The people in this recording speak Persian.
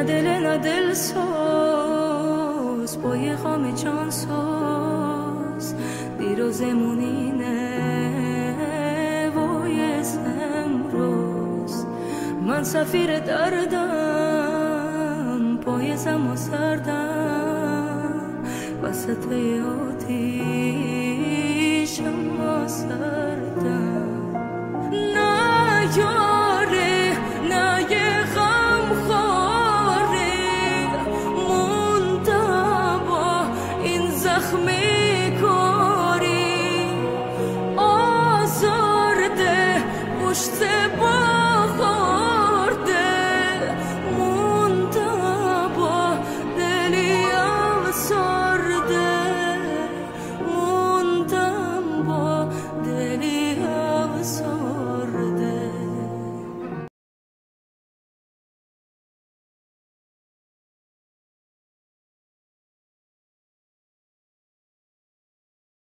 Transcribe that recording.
نه دل سوز پای خام جان سوز دیروزمون اینه وایس امروز من سفیر دردم پای زما سردم وسط آتیش اما سردم